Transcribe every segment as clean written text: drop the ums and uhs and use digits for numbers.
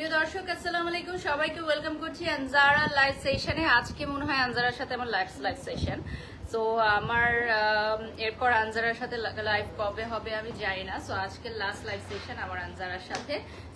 প্রিয় দর্শক আসসালামু আলাইকুম, সবাইকে ওয়েলকাম করছি আনজারা লাইভ সেশনে। আজকে মনে হয় আনজারার সাথে আমার লাইভ সেশন। সো আমার এরপর আনজারার সাথে লাইভ কবে হবে আমি জানি না। সো আজকে লাস্ট লাইভ সেশন আমার আনজারার সাথে।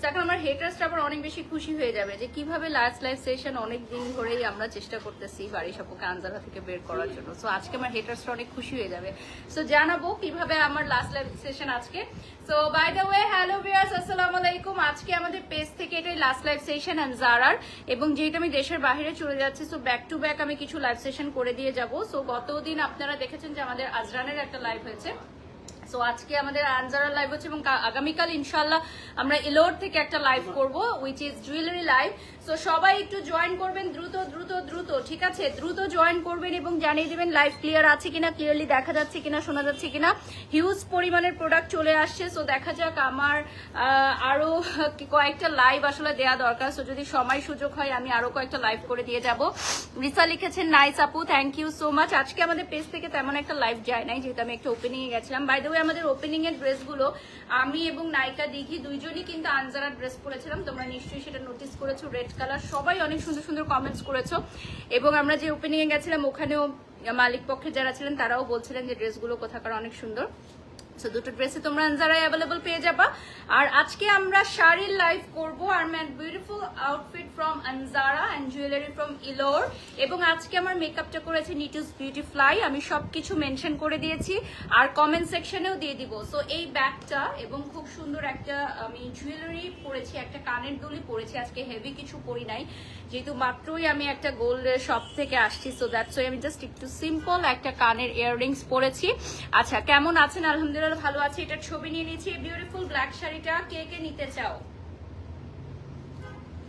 এখন আমার হেটার্সটা আবার অনেক বেশি খুশি হয়ে যাবে যে কিভাবে লাস্ট লাইভ সেশন অনেক দিন ধরেই আমরা চেষ্টা করতেছি বাড়ি সপক্ষে আনজারা থেকে বের করার জন্য। সো আজকে আমার হেটার্সটা অনেক খুশি হয়ে যাবে। সো জানাবো কিভাবে আমার লাস্ট লাইভ সেশন আজকে। So by the way, hello viewers, আসসালামু আলাইকুম। আজকে আমাদের পেজ থেকে এটাই লাস্ট লাইভ সেশন আনজারার, এবং যেহেতু আমি দেশের বাইরে চলে যাচ্ছি, সো ব্যাক টু ব্যাক আমি কিছু লাইভ সেশন করে দিয়ে যাব। সো গতদিন আপনারা দেখেছেন যে আমাদের আজরানের একটা লাইভ হয়েছে। সো আজকে আমাদের আনজারার লাইভ হচ্ছে, এবং আগামীকাল ইনশাল্লাহ আমরা ইলোর থেকে একটা লাইভ করব, which is jewellery live. So সবাই একটু জয়েন করবেন দ্রুত দ্রুত দ্রুত, ঠিক আছে? দ্রুত জয়েন করবেন এবং জানিয়ে দিবেন লাইভ ক্লিয়ার আছে কিনা, ক্লিয়ারলি দেখা যাচ্ছে কিনা, শোনা যাচ্ছে কিনা। হিউজ পরিমাণের প্রোডাক্ট চলে আসছে। সো দেখা যাক, আমার আরো কয়েকটা লাইভ আসলে দেওয়া দরকার। সো যদি সময় সুযোগ হয় আমি আরো কয়েকটা লাইভ করে দিয়ে যাব। রিসা লিখেছেন নাইস আপু, থ্যাংক ইউ সো মাচ। আজকে আমাদের পেজ থেকে তেমন একটা লাইভ যায় নাই, যেহেতু আমি একটা ওপেনিং এ গেছিলাম। বাই দ্য ওয়ে, আমাদের ওপেনিং এর ড্রেসগুলো আমি এবং নায়িকা দিঘি দুইজনই কিন্তু আনজারা ড্রেস পরেছিলাম। তোমরা নিশ্চয়ই সেটা নোটিস করেছো, রেড কালার। সবাই অনেক সুন্দর সুন্দর কমেন্টস করেছো, এবং আমরা যে ওপেনিং এ গেছিলাম ওখানেও মালিক পক্ষে যারা ছিলেন তারাও বলছিলেন যে ড্রেসগুলো কোথাকার অনেক সুন্দর। সো দুটো ড্রেসে তোমরা আনজারায় অ্যাভেলেবল পেয়ে যাবা। আর আজকে আমরা শাড়ির লাইভ করব, আর man beautiful outfit from Anjara and jewellery from Ilor. এবং আজকে আমার মেকআপটা করেছে নিটুস বিউটি ফ্লাই। আমি সবকিছু মেনশন করে দিয়েছি আর কমেন্ট সেকশনেও দিয়ে দিব। সো এই ব্যাগটা এবং খুব সুন্দর একটা আমি জুয়েলারি পরেছি, একটা কানের দুলি পরেছি। আজকে হেভি কিছু পরি নাই, যেহেতু মাত্রই আমি একটা গোল্ডের শপ থেকে আসছি। সো দ্যাটস ওয়াই আমি জাস্ট একটু সিম্পল একটা কানের ইয়াররিংস পরেছি। আচ্ছা, কেমন আছেন? আলহামদুলিল্লাহ ভালো আছে। এটার ছবি নিয়ে নিয়েছি। বিউটিফুল ব্ল্যাক শাড়িটা কে কে নিতে চাও?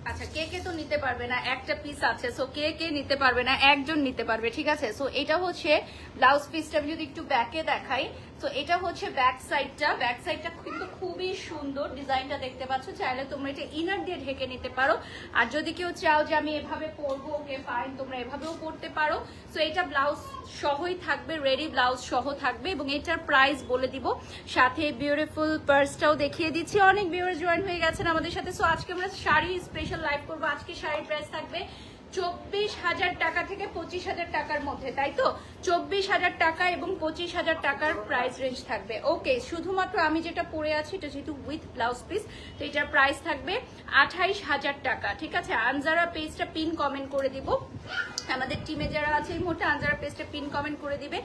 আচ্ছা, কে কে তো নিতে পারবে না, একটা পিস আছে। সো কে কে নিতে পারবে না, একজন নিতে পারবে, ঠিক আছে? সো এটা হচ্ছে ব্লাউজ পিসটা। আমি যদি একটু ব্যাকে দেখাই, তো এটা হচ্ছে ব্যাক সাইডটা। ব্যাক সাইডটা কিন্তু খুবই সুন্দর, ডিজাইনটা দেখতে পাচ্ছ। চাইলে তোমরা এটা ইনার দিয়ে ঢেকে নিতে পারো। আর যদি কেউ চাও যে আমি এভাবে পরবো, ওকে ফাইন, তোমরা এভাবেও পরতে পারো। সো এটা ব্লাউজ সহই থাকবে, রেডি ব্লাউজ সহ থাকবে, এবং এটার প্রাইস বলে দিব। সাথে বিউটিফুল পার্সটাও দেখিয়ে দিচ্ছি। অনেক ভিউয়ার জয়েন হয়ে গেছেন আমাদের সাথে। সো আজকে আমরা শাড়ি স্পেশাল লাইভ করবো। আজকে শাড়ির প্রাইস থাকবে 24,000 টাকা থেকে 25,000 টাকার মধ্যে, তাই তো? 24,000 টাকা এবং 25,000 টাকার প্রাইস রেঞ্জ থাকবে। ওকে, শুধুমাত্র আমি যেটা পরে আছি এটা যেহেতু উইথ ব্লাউজ পিস, তো এটার প্রাইস থাকবে 28,000 টাকা, ঠিক আছে? আনজারা পেজটা পিন কমেন্ট করে দিব। আমাদের টিমে যারা আছে এই মুহূর্তে আনজারা পেজটা পিন কমেন্ট করে দিবে।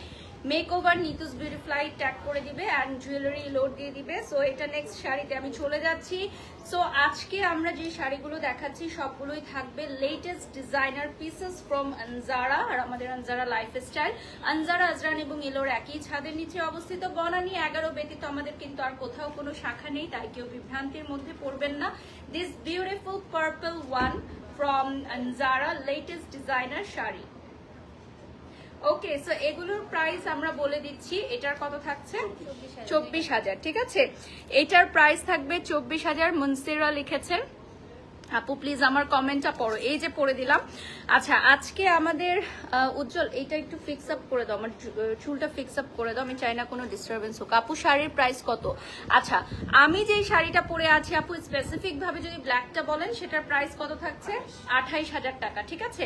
Makeover Nitus beauty fly tag করে দিবে, অ্যান্ড জুয়েলারি লোড দিয়ে দিবে। সো এটা নেক্সট শাড়িতে আমি চলে যাচ্ছি। সো আজকে আমরা যে শাড়িগুলো দেখাচ্ছি সবগুলোই থাকবে latest designer pieces from Anjara. আর আমাদের আনজারা লাইফস্টাইল, আনজারা, আজরান এবং ইলোর একই ছাদের নিচে অবস্থিত। বনানী 11 ব্যতীত আমাদের কিন্তু আর কোথাও কোনো শাখা নেই, তাই কেউ বিভ্রান্তির মধ্যে পড়বেন না। This beautiful purple one from Anjara, latest designer sari. Okay, so এগুলোর প্রাইস আমরা বলে দিচ্ছি। এটার কত থাকছে? 24,000, ঠিক আছে? এটার প্রাইস থাকবে 24,000। মুনসিরা লিখেছেন আপু প্লিজ আমার কমেন্টটা পড়ো। এই যে পড়ে দিলাম। আচ্ছা, আজকে আমাদের উজ্জ্বল এইটা একটু ফিক্স আপ করে দাও, আমার চুলটা ফিক্স আপ করে দাও, আমি চাই না কোনো ডিস্টারবেন্স হোক। আপু শাড়ির প্রাইস কত? আচ্ছা, আমি যেই শাড়িটা পরে আছি আপু, স্পেসিফিক ভাবে যদি ব্ল্যাকটা বলেন, সেটার প্রাইস কত থাকছে? 28,000 টাকা, ঠিক আছে?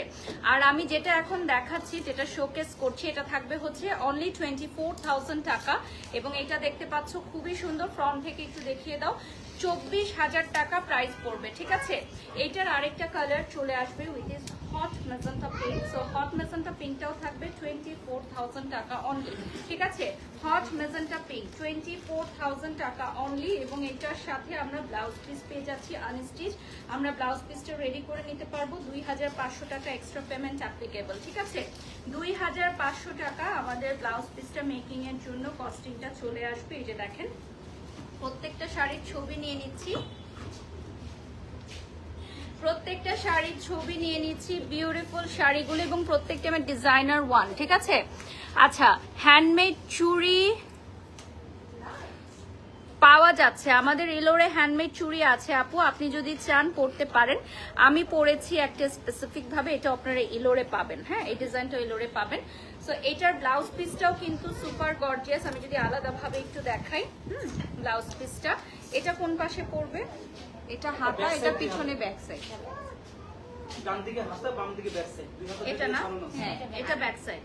আর আমি যেটা এখন দেখাচ্ছি, যেটা শোকেস করছি, এটা থাকবে হচ্ছে অনলি 24,000 টাকা। এবং এটা দেখতে পাচ্ছ খুবই সুন্দর। ফ্রন্ট থেকে একটু দেখিয়ে দাও। 24,000 টাকা প্রাইস পড়বে, ঠিক আছে? এইটার আরেকটা কালার চলে আসবে, with is hot magenta pink. So hot magenta পিঙ্কটাও থাকবে 24,000 টাকা অনলি, ঠিক আছে? হট মেজেন্টা পিঙ্ক 24,000 টাকা অনলি। এবং এটার সাথে আমরা ব্লাউজ পিস পেয়ে যাচ্ছি আনস্টিচ। আমরা ব্লাউজ পিসটা রেডি করে নিতে পারবো। 2,500 টাকা এক্সট্রা পেমেন্ট অ্যাপ্লিকেবল, ঠিক আছে? 2,500 টাকা আমাদের ব্লাউজ পিসটা মেকিং এর জন্য কস্টিংটা চলে আসবে। এই যে দেখেন, প্রত্যেকটা শাড়ির ছবি নিয়ে নিচ্ছি, প্রত্যেকটা শাড়ির ছবি নিয়ে নিচ্ছি। বিউটিফুল শাড়িগুলো, এবং প্রত্যেকটা আমার ডিজাইনার ওয়ান, ঠিক আছে? আচ্ছা, হ্যান্ডমেড চুড়ি পাওয়া যাচ্ছে আমাদের ইলোরে। হ্যান্ডমেড চুড়ি আছে আপু, আপনি যদি চান পরতে পারেন। আমি পরেছি একটা স্পেসিফিক ভাবে, এটা আপনারা ইলোরে পাবেন। হ্যাঁ, এই ডিজাইনটা ইলোরে পাবেন। সো এটার ব্লাউজ পিসটাও কিন্তু সুপার গর্জিয়াস। আমি যদি আলাদাভাবে একটু দেখাই ব্লাউজ পিসটা, এটা কোন পাশে পড়বে? এটা হাতা, এটা পিছনে ব্যাক সাইড। ডান দিকে হাতা, বাম দিকে ব্যাক সাইড। এটা না, হ্যাঁ এটা ব্যাক সাইড।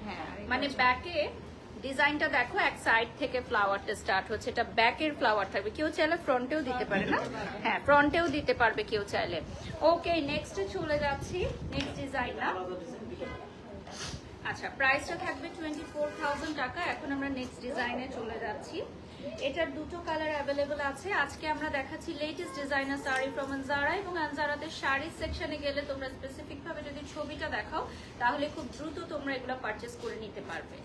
মানে ব্যাকে ডিজাইনটা দেখো, এক সাইড থেকে ফ্লাওয়ারটা স্টার্ট হচ্ছে, এটা ব্যাকের ফ্লাওয়ার থাকবে। কেউ চাইলে ফ্রন্টেও দিতে পারে না, হ্যাঁ ফ্রন্টেও দিতে পারবে কেউ চাইলে। ওকে, নেক্সটে চলে যাচ্ছি, নেক্সট ডিজাইন না। আচ্ছা, প্রাইসটা থাকবে 24,000 টাকা। এখন আমরা নেক্সট ডিজাইনে চলে যাচ্ছি। এটার দুটো কালার অ্যাভেলেবল আছে। আজকে আমরা দেখাচ্ছি latest designer sari from Anjara, এবং আনজারাতে শাড়ি সেকশনে গেলে তোমরা স্পেসিফিক ভাবে যদি ছবিটা দেখাও তাহলে খুব দ্রুত তোমরা এগুলো পারচেস করে নিতে পারবে।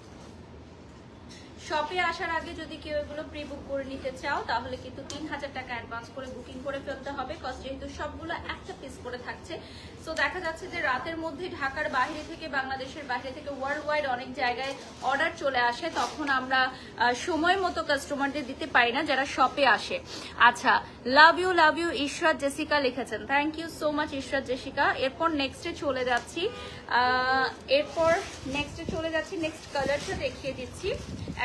শপে আসার আগে যদি কেউ এগুলো প্রি বুক করে নিতে চাও তাহলে কিন্তু 3000 টাকা অ্যাডভান্স করে বুকিং করে ফেলতে হবে, কজ যেহেতু সবগুলো একটা পিস করে থাকছে। সো দেখা যাচ্ছে যে রাতের মধ্যে ঢাকার বাইরে থেকে, বাংলাদেশের বাইরে থেকে, ওয়ার্ল্ড ওয়াইড অনেক জায়গায় অর্ডার চলে আসে, তখন আমরা সময় মতো কাস্টমারদের দিতে পারি না যারা শপে আসে। আচ্ছা, লাভ ইউ ইশরাত জেসিকা লিখেছেন, thank you so much Ishrat Jessica. এরপর নেক্সটে চলে যাচ্ছি, নেক্সট কালারটা দেখিয়ে দিচ্ছি।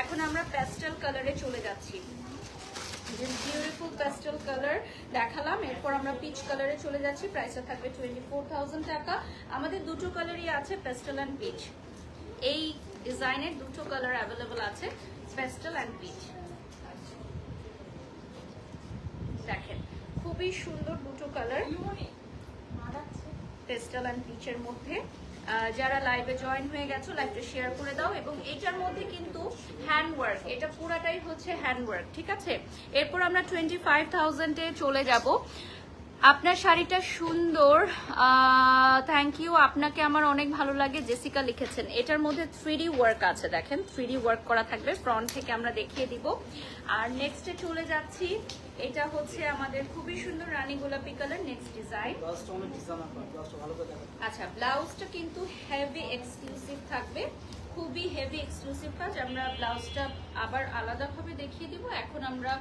এখন আমরা প্যাস্টেল কালারে চলে যাচ্ছি। বিউটিফুল প্যাস্টেল কালার দেখালাম, এরপর আমরা পিচ কালারে চলে যাচ্ছি। প্রাইসটা থাকবে 24,000 টাকা। আমাদের দুটো কালারই আছে, প্যাস্টেল অ্যান্ড পিচ। এই ডিজাইনের দুটো কালার অ্যাভেলেবল আছে, প্যাস্টেল অ্যান্ড পিচ। দেখেন খুবই সুন্দর দুটো কালার, পেস্টেল অ্যান্ড পিচের মধ্যে। যারা লাইভে জয়েন হয়ে গেছো লাইভটা শেয়ার করে দাও। এবং এটার মধ্যে কিন্তু হ্যান্ডওয়ার্ক, এটা পুরাটাই হচ্ছে হ্যান্ডওয়ার্ক, ঠিক আছে। এরপর আমরা 25,000-এ চলে যাব। আপনার শাড়িটা সুন্দর, থ্যাংক ইউ, আপনাকে আমার অনেক ভালো লাগে জেসিকা লিখেছেন। এটার মধ্যে 3D ওয়ার্ক আছে, দেখেন 3D ওয়ার্ক করা থাকবে, ফ্রন্ট থেকে আমরা দেখিয়ে দিব। আর নেক্সটে চলে যাচ্ছি, এটা হচ্ছে আমাদের খুবই সুন্দর রানী গোলাপি কালার। Next design. আচ্ছা, ব্লাউজটা কিন্তু হেভি এক্সক্লুসিভ থাকবে, খুবই হেভি এক্সক্লুসিভ কাজ। আমরা ব্লাউজটা আবার আলাদাভাবে দেখিয়ে দিব, এখন আমরা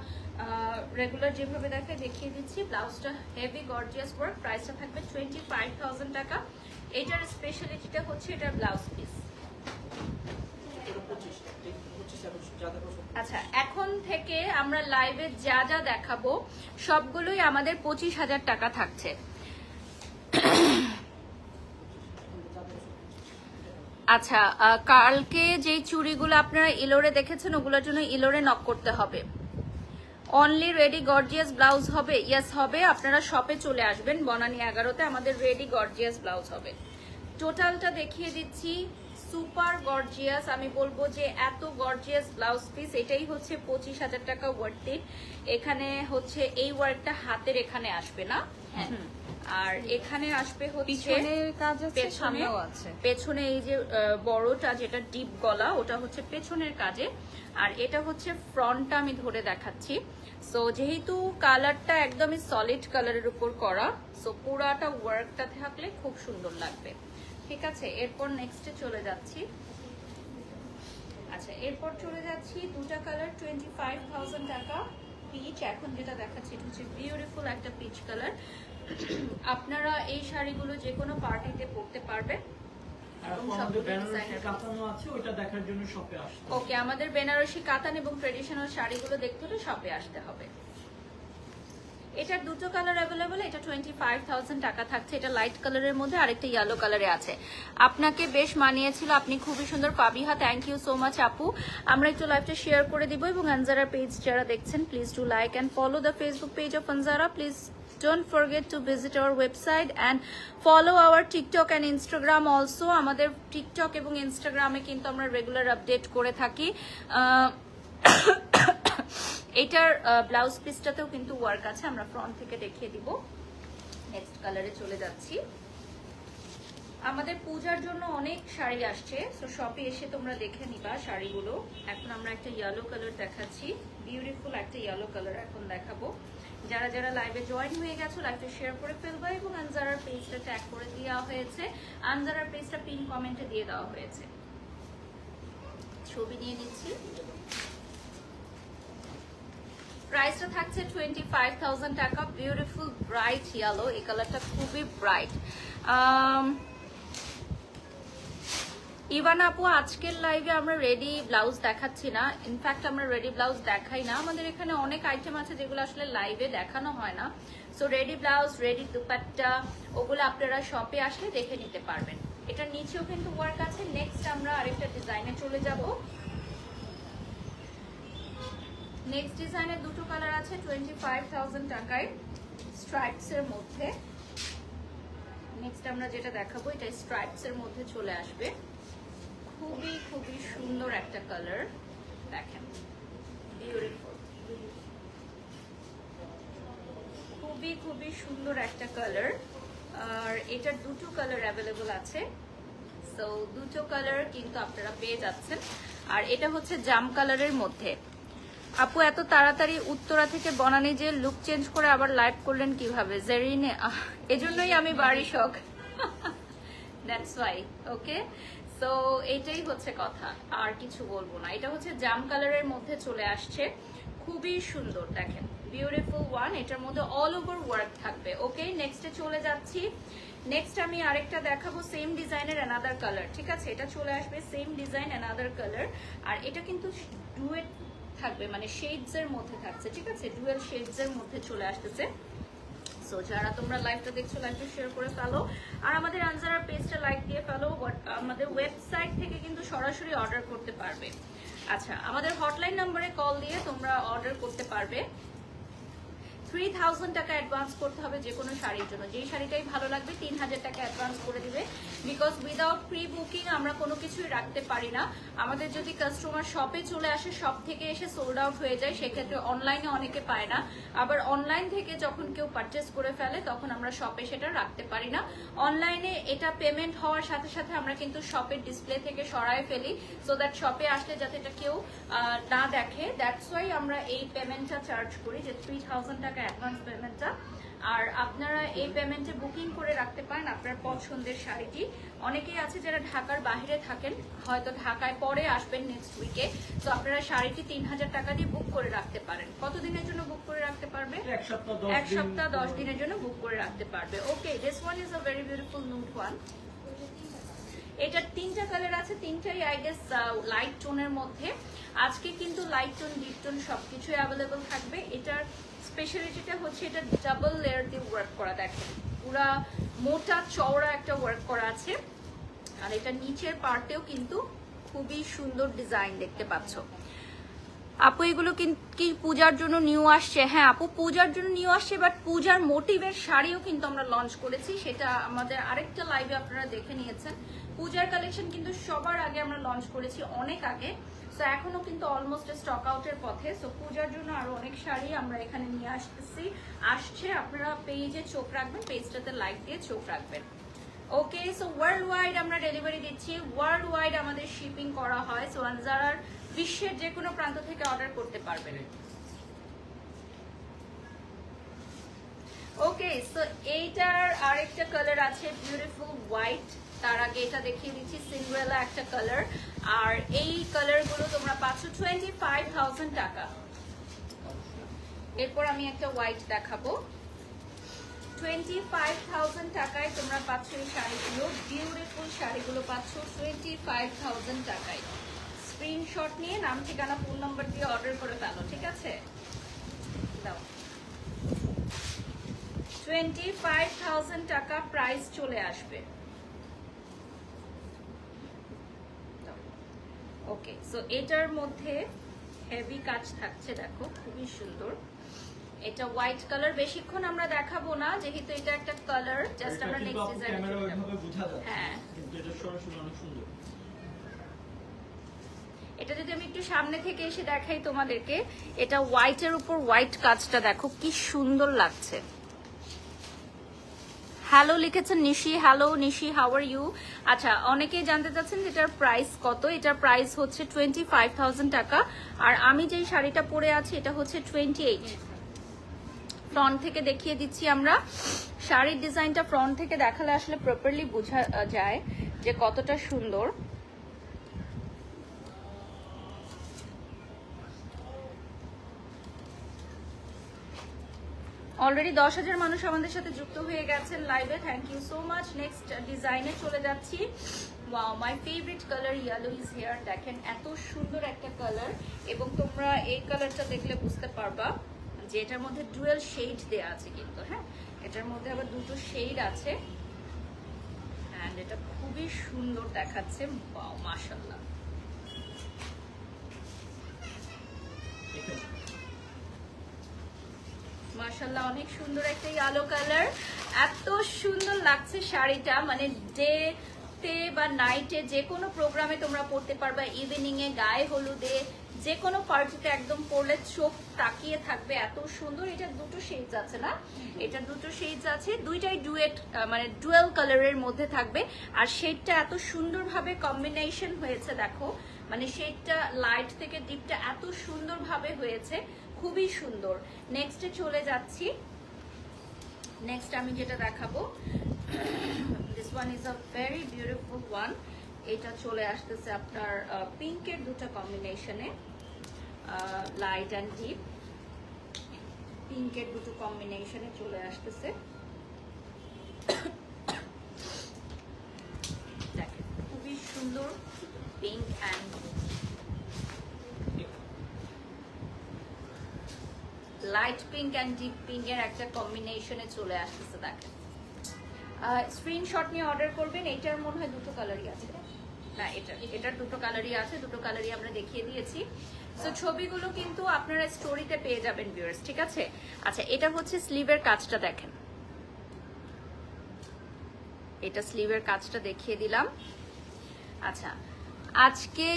রেগুলার যেভাবে দেখিয়ে দিচ্ছি। ব্লাউজটা হেভি গর্জিয়াস ওয়ার্ক, প্রাইসটা থাকবে 25,000 টাকা। এটার স্পেশালিটিটা হচ্ছে এটার ব্লাউজ পিস। আচ্ছা, এখন থেকে আমরা লাইভে যা যা দেখাবো সবগুলোই আমাদের 25,000 টাকা থাকছে। আচ্ছা, কালকে যেই চুড়িগুলো আপনারা ইলোরে দেখেছেন ওগুলোর জন্য ইলোরে নক করতে হবে। অনলি রেডি গর্জিয়াস ব্লাউজ হবে, ইয়েস হবে। আপনারা শপে চলে আসবেন, বনানী 11-তে আমাদের রেডি গর্জিয়াস ব্লাউজ হবে। টোটালটা দেখিয়ে দিচ্ছি, সুপার গর্জিয়াস। আমি বলবো যে এত গর্জিয়াস ব্লাউজ পিস, এটাই হচ্ছে 25,000 টাকা ওয়ার্থ ইট। এখানে হচ্ছে এই ওয়ার্কটা হাতের এখানে আসবে না, হ্যাঁ, আর এখানে আসবে হচ্ছে পিছনের কাজ আছে, সামনেও আছে। পেছনে এই যে বড়টা যেটা ডিপ গলা, ওটা হচ্ছে পেছনের কাজে, আর এটা হচ্ছে ফ্রন্টটা আমি ধরে দেখাচ্ছি। সো যেহেতু কালারটা একদমই সলিড কালারের উপর করা, সো পুরাটা ওয়ার্কটা থাকলে খুব সুন্দর লাগবে, ঠিক আছে। এরপর নেক্সটে চলে যাচ্ছি। আচ্ছা, এরপর চলে যাচ্ছি দুটা কালার, 25,000 টাকা পিচ। এখন যেটা দেখাচ্ছি এটা হচ্ছে বিউটিফুল একটা পিচ কালার। আপনারা এই শাড়িগুলো যে কোনো পার্টিতে পরতে পারবেন। ওকে, আমাদের বেনারসি কাতান এবং ট্রেডিশনাল শাড়িগুলো দেখতে হলে শপে আসতে হবে। এটার দুটো কালার অ্যাভেলেবল, এটা 25,000 টাকা থাকছে। এটা লাইট কালারের মধ্যে আরেকটা ইয়েলো কালারে আছে। আপনাকে বেশ মানিয়েছিল, আপনি খুবই সুন্দর। পাবিহা, থ্যাংক ইউ সো মাচ আপু। আমরা একটু লাইভটা শেয়ার করে দিব, এবং আনজারা পেজ যারা দেখছেন please do like and follow the Facebook page of Anjara. Please don't forget to visit our website and follow our TikTok and Instagram also. আমাদের টিকটক এবং ইনস্টাগ্রামে কিন্তু আমরা রেগুলার আপডেট করে থাকি। এটার ব্লাউজ পিসটাতেও কিন্তু ওয়ার্ক আছে, আমরা ফ্রন্ট থেকে দেখিয়ে দিব। নেক্সট কালারে চলে যাচ্ছি। আমাদের পূজার জন্য অনেক শাড়ি আসছে, সো শপে এসে তোমরা দেখে নিবা শাড়িগুলো। এখন আমরা একটা ইয়েলো কালার দেখাচ্ছি, বিউটিফুল একটা ইয়েলো কালার এখন দেখাবো। যারা যারা লাইভে জয়েন হয়ে গেছো লাইভটা শেয়ার করে ফেলবা, এবং আনজারার পেজটা ট্যাগ করে দেওয়া হয়েছে। আনজারার পেজটা পিন কমেন্টে দিয়ে দেওয়া হয়েছে। ছবি নিয়ে নিচ্ছি। প্রাইসটা থাকছে 25,000 টাকা। বিউটিফুল ব্রাইট ইয়েলো, এই কালারটা খুবই ব্রাইট। ইভান আপু, আজকের লাইভে আমরা রেডি ব্লাউজ দেখাচ্ছি না, ইনফ্যাক্ট আমরা রেডি ব্লাউজ দেখাই না। আমাদের এখানে অনেক আইটেম আছে যেগুলো আসলে লাইভে দেখানো হয় না। So ready blouse, ready dupatta, ওগুলো আপনারা শপে আসলে দেখে নিতে পারবেন। এটার নিচেও কিন্তু ওয়ার্ক আছে। নেক্সট আমরা আরেকটা ডিজাইনে চলে যাব। নেক্সট ডিজাইনের দুটো কালার আছে 25,000 টাকায় স্ট্রাইপস এর মধ্যে। নেক্সট আমরা যেটা দেখাবো এটা স্ট্রাইপস এর মধ্যে চলে আসবে। খুবই খুবই সুন্দর একটা কালার, দেখেন বিউটিফুল, খুবই খুবই সুন্দর একটা কালার। আর এটার দুটো কালার অ্যাভেলেবল আছে। সো দুটো কালার কিন্তু আপনারা পেয়ে যাচ্ছেন। আর এটা হচ্ছে জাম কালারের মধ্যে। আপু এত তাড়াতাড়ি উত্তরা থেকে বনানী যে লুক চেঞ্জ করে আবার লাইভ করলেন কিভাবে? জেরিনে, এজন্যই আমি বাড়ি শখ, দ্যাটস ওয়াই। ওকে, সো এটাই হচ্ছে কথা, আর কিছু বলবো না। এটা হচ্ছে জাম কালারের মধ্যে চলে আসছে, খুবই সুন্দর, দেখেন বিউটিফুল ওয়ান। এটার মধ্যে অল ওভার ওয়ার্ক থাকবে। ওকে, নেক্সটে চলে যাচ্ছি। নেক্সট আমি আরেকটা দেখাবো সেম ডিজাইনের অ্যানাদার কালার, ঠিক আছে? এটা চলে আসবে সেম ডিজাইন অ্যানাদার কালার। আর এটা কিন্তু ডুয়েট থাকবে, মানে শেডস এর মধ্যে থাকছে, ঠিক আছে? ডুয়েল শেডস এর মধ্যে চলে আসতেছে। সো যারা তোমরা লাইভটা দেখছো, লাইভটা শেয়ার করে ফেলো, আর আমাদের আনজারার পেজটা লাইক দিয়ে ফেলো। আমাদের ওয়েবসাইট থেকে কিন্তু সরাসরি অর্ডার করতে পারবে। আচ্ছা, আমাদের হটলাইন নম্বরে কল দিয়ে তোমরা অর্ডার করতে পারবে। 3,000 টাকা অ্যাডভান্স করতে হবে যে কোনো শাড়ির জন্য। যেই শাড়িটাই ভালো লাগবে 3,000 টাকা অ্যাডভান্স করে দিবে। বিকজ উইদাউট প্রি বুকিং আমরা কোনো কিছুই রাখতে পারি না। আমাদের যদি কাস্টমার শপে চলে আসে, শপ থেকে এসে সোল্ড আউট হয়ে যায়, সেক্ষেত্রে অনলাইনে অনেকে পায় না। আবার অনলাইন থেকে যখন কেউ পারচেস করে ফেলে তখন আমরা শপে সেটা রাখতে পারি না। অনলাইনে এটা পেমেন্ট হওয়ার সাথে সাথে আমরা কিন্তু শপের ডিসপ্লে থেকে সরায় ফেলি, সো দ্যাট শপে আসলে যাতে এটা কেউ না দেখে। দ্যাটস ওয়াই আমরা এই পেমেন্টটা চার্জ করি, যে 3,000 টাকা অ্যাডভান্স পেমেন্টটা। আর আপনারা এই পেমেন্টে বুকিং করে রাখতে পারেন আপনার পছন্দের শাড়িটি। অনেকেই আছে যারা ঢাকার বাইরে থাকেন, হয়তো ঢাকায় পরে আসবেন নেক্সট উইকে, তো আপনারা শাড়িটি 3,000 টাকা দিয়ে বুক করে রাখতে পারেন। কতদিনের জন্য বুক করে রাখতে পারবে? এক সপ্তাহ 10 দিনের জন্য বুক করে রাখতে পারবে। Okay, this one is a very beautiful nude one. এটার তিনটা কালার আছে, তিনটাই আই গেস লাইট টোনের মধ্যে। আজকে কিন্তু লাইট টোন, ডিপ টোন সবকিছু অ্যাভেলেবল থাকবে। এটার স্পেশালিটিটা হচ্ছে এটা ডাবল লেয়ার দিয়ে ওয়ার্ক করা, দেখেন পুরা মোটা চওড়া একটা ওয়ার্ক করা আছে। আর এটা নিচের পার্টেও কিন্তু খুবই সুন্দর ডিজাইন দেখতে পাচ্ছ। আপু এগুলো কি পূজার জন্য নিউ আসছে? হ্যাঁ আপু, পূজার জন্য নিউ আসছে, বাট পূজার মোটিভের শাড়িও কিন্তু আমরা লঞ্চ করেছি, সেটা আমাদের আরেকটা লাইভে আপনারা দেখে নিয়েছেন। পূজার কালেকশন কিন্তু সবার আগে আমরা লঞ্চ করেছি, অনেক আগে। সো এখনো কিন্তু অলমোস্ট স্টক আউটের পথে। সো পূজার জন্য আরো অনেক শাড়ি আমরা এখানে নিয়ে আসছে। আপনারা পেজে চোখ রাখবেন, পেজটাতে লাইক দিয়ে চোখ রাখবেন। ওকে, সো ওয়ার্ল্ড ওয়াইড আমরা ডেলিভারি দিচ্ছি, ওয়ার্ল্ড ওয়াইড আমাদের শিপিং করা হয়। সো আনজারার বিশ্বের যে কোনো প্রান্ত থেকে অর্ডার করতে পারবেন। ওকে, সো এইটার আরেকটা কালার আছে বিউটিফুল হোয়াইট। তার আগে এটা দেখিয়ে দিচ্ছি সিন্ড্রেলা একটা কালার। আর এই কালারগুলো তোমরা পাচ্ছ 25,000 টাকা। এরপর আমি একটা হোয়াইট দেখাবো। 25,000 টাকায় তোমরা পাচ্ছ এই শাড়িগুলো, বিউটিফুল শাড়িগুলো পাচ্ছ 25,000 টাকায়। স্ক্রিনশট নিয়ে নাম, ঠিকানা, ফোন নাম্বার দিয়ে অর্ডার করে ফেলো, ঠিক আছে? দাও, 25,000 টাকা প্রাইস চলে আসবে। ওকে, সো এটার মধ্যে হেভি কাজ থাকছে, দেখো খুবই সুন্দর। এটা হোয়াইট কালার, বেশিক্ষণ আমরা দেখাবো না যেহেতু এটা একটা কালার, জাস্ট আমরা নেক্সট ডিজাইনে চলে যাব। হ্যাঁ, কিন্তু এটা সরাসরি অনেক সুন্দর। এটা যদি আমি একটু সামনে থেকে এসে দেখাই তোমাদেরকে, এটা হোয়াইটের উপর হোয়াইট কাজটা দেখো কি সুন্দর লাগছে। হ্যালো লিখেছেন Nishi, hello Nishi, how are you? আচ্ছা, অনেকেই জানতে চাচ্ছেন এটার প্রাইস কত। এটার প্রাইস হচ্ছে 25,000 টাকা। আর আমি যেই শাড়িটা পরে আছি এটা হচ্ছে 28। ফ্রন্ট থেকে দেখিয়ে দিচ্ছি আমরা। শাড়ির ডিজাইনটা ফ্রন্ট থেকে দেখালে আসলে প্রপারলি বোঝা যায় যে কতটা সুন্দর। অলরেডি 10,000 মানুষ আমাদের সাথে যুক্ত হয়ে গেছেন লাইভে, thank you so much. Next ডিজাইনে চলে যাচ্ছি। Wow, my favourite colour yellow is here. দেখেন এত সুন্দর একটা কালার, এবং তোমরা এই কালারটা দেখলে বুঝতে পারবা যে এটার মধ্যে ডুয়েল শেড দেয়া আছে কিন্তু, হ্যাঁ এটার মধ্যে আবার দুটো শেড আছে, অ্যান্ড এটা খুবই সুন্দর দেখাচ্ছে। ওয়াও মাশাআল্লাহ। মাশাআল্লাহ অনেক সুন্দর একটা ইয়েলো কালার, এত সুন্দর লাগছে শাড়িটা, মানে ডে তে বা নাইটে যে কোনো প্রোগ্রামে তোমরা পড়তে পারবা, ইভিনিং এ, গায়ে হলুদে, যে কোনো পার্টিতে একদম পরলে চোখ তাকিয়ে থাকবে, এত সুন্দর। এটা দুটো শেডস আছে না, এটা দুটো শেডস আছে, দুইটাই ডুয়েট মানে ডুয়েল কালারের মধ্যে থাকবে, আর শেডটা এত সুন্দরভাবে কম্বিনেশন হয়েছে দেখো, মানে শেডটা লাইট থেকে ডিপটা এত সুন্দরভাবে হয়েছে, খুবই সুন্দর। নেক্সটে চলে যাচ্ছি। নেক্সট আমি যেটা দেখাবো, this one is a very beautiful one. এটা চলে আসতেছে আপনার পিঙ্কের দুটো কম্বিনেশনে, লাইট অ্যান্ড ডিপ পিঙ্কের দুটো কম্বিনেশনে চলে আসতেছে। দেখেন খুবই সুন্দর pink and light pink and deep পিঙ্কের একটা কম্বিনেশনে চলে আসতেছে। দেখেন স্ক্রিনশট নিয়ে অর্ডার করবেন। এটার মনে হয় দুটো কালারই আছে না, এটার দুটো কালারই আছে, দুটো কালারই আমরা দেখিয়ে দিয়েছি। সো ছবিগুলো কিন্তু আপনারা স্টোরিতে পেয়ে যাবেন ভিউয়ার্স, ঠিক আছে। আচ্ছা এটা হচ্ছে স্লিভের কাজটা দেখেন, এটা স্লিভের কাজটা দেখিয়ে দিলাম। আচ্ছা আজকে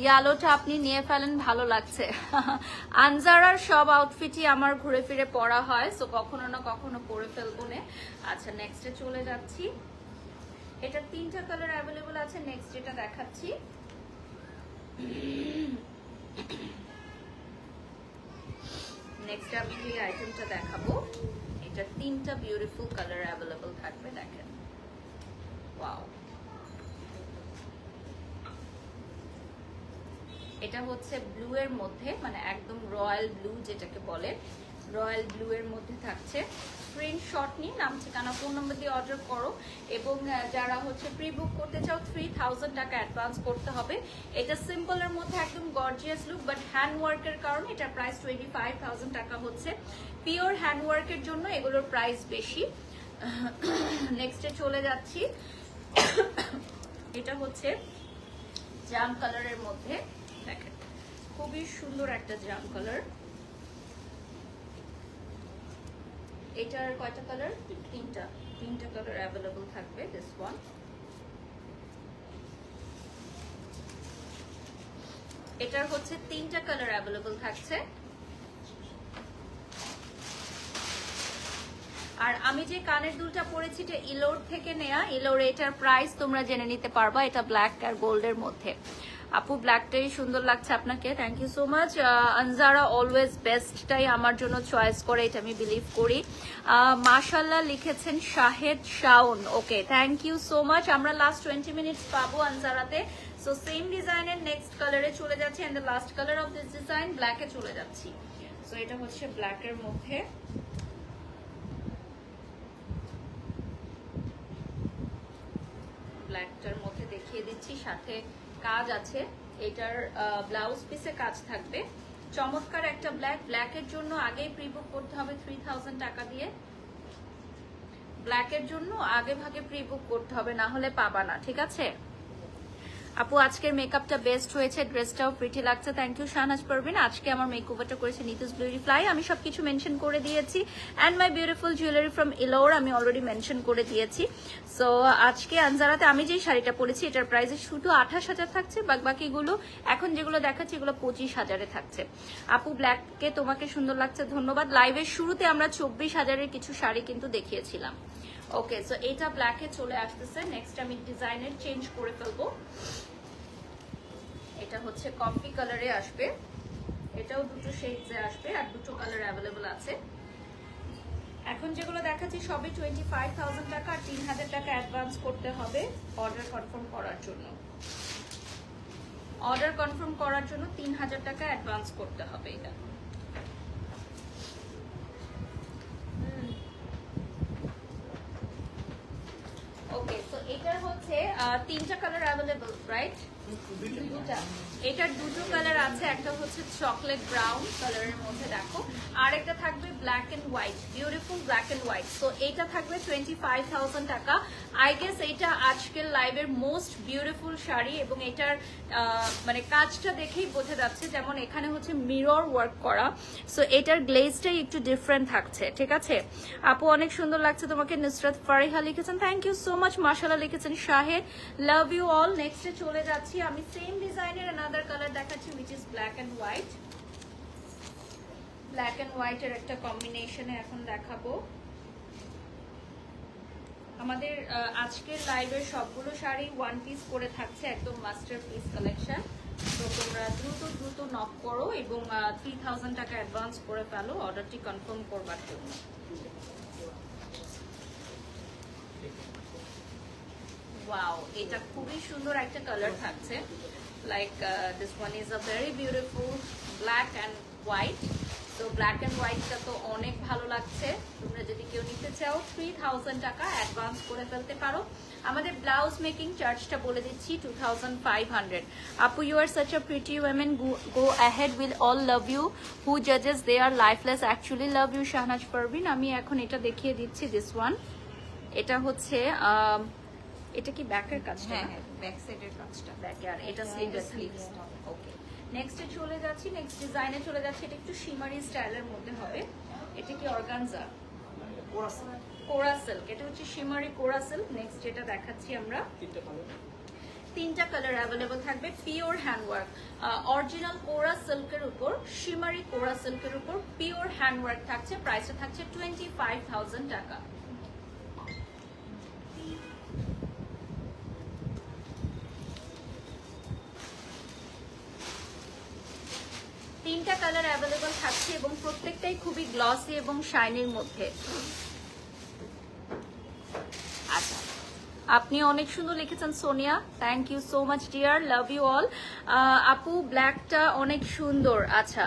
ইয়ালোটা আপনি নিয়ে ফেলেন, ভালো লাগছে। আনজারার সব আউটফিটই আমার ঘুরে ফিরে পরা হয়, সো কখনো না কখনো পরে ফেলবো না। আচ্ছা নেক্সটে চলে যাচ্ছি। এটা তিনটা কালার অ্যাভেলেবল আছে। নেক্সট যেটা দেখাচ্ছি, নেক্সট আমি যে আইটেমটা দেখাবো, এটা তিনটা বিউটিফুল কালার অ্যাভেলেবল থাকবে। দেখেন ওয়াও, এটা হচ্ছে ব্লু এর মধ্যে, মানে একদম রয়্যাল ব্লু যেটাকে বলে, রয়্যাল ব্লু এর মধ্যে থাকছে। স্ক্রিনশট নিয়ে নাম ঠিকানা ফোন নম্বর দিয়ে অর্ডার করো, এবং যারা হচ্ছে প্রি বুক করতে চাও 3000 টাকা অ্যাডভান্স করতে হবে। এটা সিম্পলের মধ্যে একদম গর্জিয়াস লুক, বাট হ্যান্ড ওয়ার্কের কারণে এটার প্রাইস 25,000 টাকা হচ্ছে। পিওর হ্যান্ড ওয়ার্কের জন্য এগুলোর প্রাইস বেশি। নেক্সটে চলে যাচ্ছি। এটা হচ্ছে জাম কালারের মধ্যে, দেখেন খুবই সুন্দর একটা জাম কালার। এটার কয়টা কালার? তিনটা কালার অ্যাভেলেবল থাকবে। দিস ওয়ান, এটার হচ্ছে তিনটা কালার অ্যাভেলেবল থাকছে। আর আমি যে কানের দুলটা পরেছি এটা ইলোর থেকে নেয়া, ইলোর এটার প্রাইস তোমরা জেনে নিতে পারবা। এটা ব্ল্যাক আর গোল্ডের মধ্যে। আপু ব্ল্যাকটাই সুন্দর লাগছে আপনাকে, thank you so much. Anjara always বেস্টটাই আমার জন্য চয়েস করে, এটা আমি বিলিভ করি। মাশাল্লাহ লিখেছেন Shahed Shawon, okay thank you so much. আমরা লাস্ট 20 মিনিটস পাবো আনজারাতে। সো সেম ডিজাইনের নেক্সট কালারে চলে যাচ্ছি, and the last colour of this design ব্ল্যাকে চলে যাচ্ছি। সো এটা হচ্ছে ব্ল্যাকের মধ্যে, ব্ল্যাকটার মধ্যে দেখিয়ে দিচ্ছি, সাথে কাজ আছে। এটার ব্লাউজ পিসে কাজ থাকবে, চমৎকার একটা ব্ল্যাক। ব্ল্যাকের জন্য আগেই প্রি বুক করতে হবে 3000 টাকা দিয়ে। ব্ল্যাকের জন্য আগে ভাগে প্রি বুক করতে হবে, না হলে পাবা না, ঠিক আছে। আপু আজকের মেকআপটা বেস্ট হয়েছে, ড্রেসটাও প্রিটি লাগছে, থ্যাংক ইউ শাহনাজ পারভিন। আজকে আমার মেকওভারটা করেছে নিতুস বিউটি ফ্লাই, আমি সবকিছু মেনশন করে দিয়েছি। And my beautiful jewellery from Ilor আমি অলরেডি মেনশন করে দিয়েছি। সো আজকে আনজারাতে আমি যেই শাড়িটা পরেছি এটার প্রাইসে শুধু 28,000 থাকছে, বাকিগুলো এখন যেগুলো দেখাচ্ছি এগুলো 25,000-এ থাকছে। আপু ব্ল্যাককে তোমাকে সুন্দর লাগছে, ধন্যবাদ। লাইভের শুরুতে আমরা 24,000-এর কিছু শাড়ি কিন্তু দেখিয়েছিলাম। ওকে, সো এটা ব্ল্যাকে চলে আসতেছে। নেক্সট আমি ডিজাইনের চেঞ্জ করে ফেলবো। এটা হচ্ছে কফি কালারে আসবে, এটাও দুটো শেডসে আসবে, আর দুটো কালার অ্যাভেলেবল আছে। এখন যেগুলো দেখাচ্ছি সবই 25,000 টাকা, আর 3,000 টাকা অ্যাডভান্স করতে হবে অর্ডার কনফার্ম করার জন্য। অর্ডার কনফার্ম করার জন্য 3,000 টাকা অ্যাডভান্স করতে হবে। এটা ওকে, তো এটা হচ্ছে তিনটা কালার অ্যাভেলেবল, রাইট? দুটা। এটার দুটো কালার আছে, একটা হচ্ছে চকলেট ব্রাউন কালারের মধ্যে দেখো, আর একটা থাকবে black and white, beautiful black and white. So এটা থাকবে 25,000 টাকা। আই গেস এটা আজকের লাইভের মোস্ট বিউটিফুল শাড়ি, এবং এটার মানে কাজটা দেখেই বোঝা যাচ্ছে, যেমন এখানে হচ্ছে মিরর ওয়ার্ক করা। সো এটার গ্লেজটাই একটু ডিফারেন্ট থাকছে, ঠিক আছে? আপু অনেক সুন্দর লাগছে তোমাকে, নুসরাত ফারিহা লিখেছেন, থ্যাংক ইউ সো মাচ। মাশাআল্লাহ লিখেছেন শাহেদ, লাভ ইউ অল। নেক্সটে চলে যাচ্ছি, আমি সেম ডিজাইনের অ্যানাদার কালার দেখাচ্ছি, which is black and white. Black and হোয়াইটের একটা কম্বিনেশনে এখন দেখাবো। আমাদের আজকের লাইভের সবগুলো শাড়ি ওয়ান পিস করে থাকছে, একদম মাস্টার পিস কালেকশন। তো তোমরা দ্রুত নক করো এবং 3000 টাকা অ্যাডভান্স করে ফেলো অর্ডারটি কনফার্ম করবার জন্য। ওয়াও, এটা খুবই সুন্দর একটা কালার থাকছে, like this one is a very beautiful black and white. তো ব্ল্যাক অ্যান্ড হোয়াইটটা তো অনেক ভালো লাগছে। তোমরা যদি কেউ নিতে চাও 3000 টাকা অ্যাডভান্স করে ফেলতে পারো। আমাদের ব্লাউজ মেকিং চার্জটা বলে দিচ্ছি 2500। আপু, you are such a pretty women, go ahead, will all love you, who জাজেস they are lifeless actually love you, Shahnaz Parvin. আমি এখন এটা দেখিয়ে দিচ্ছি, দিস ওয়ান। এটা হচ্ছে এটা কি ব্যাকের কাজটা? হ্যাঁ হ্যাঁ, ব্যাক সাইডের কাজটা। ব্যাকে, আর এটা স্লিভস। ওকে, নেক্সটে চলে যাচ্ছি, নেক্সট ডিজাইনে চলে যাচ্ছি। এটা একটু শিমারি স্টাইলের মধ্যে হবে। এটা কি অর্গানজা? কোরা সিল্ক। এটা হচ্ছে শিমারি কোরা সিল্ক। নেক্সট যেটা দেখাচ্ছি আমরা, তিনটা কালার অ্যাভেলেবল থাকবে, পিওর হ্যান্ডওয়ার্ক, অরিজিনাল কোরা সিল্কের উপর, শিমারি কোরা সিল্কের উপর পিওর হ্যান্ডওয়ার্ক থাকছে। প্রাইসটা থাকছে 25,000 টাকা। তিনটা কালার অ্যাভেলেবল থাকছে এবং প্রত্যেকটাই খুবই গ্লসি এবং শাইনির মধ্যে। আচ্ছা, আপনি অনেক সুন্দর লিখেছেন Sonia, thank you so much dear, love you all. আপু, ব্ল্যাকটা অনেক সুন্দর। আচ্ছা,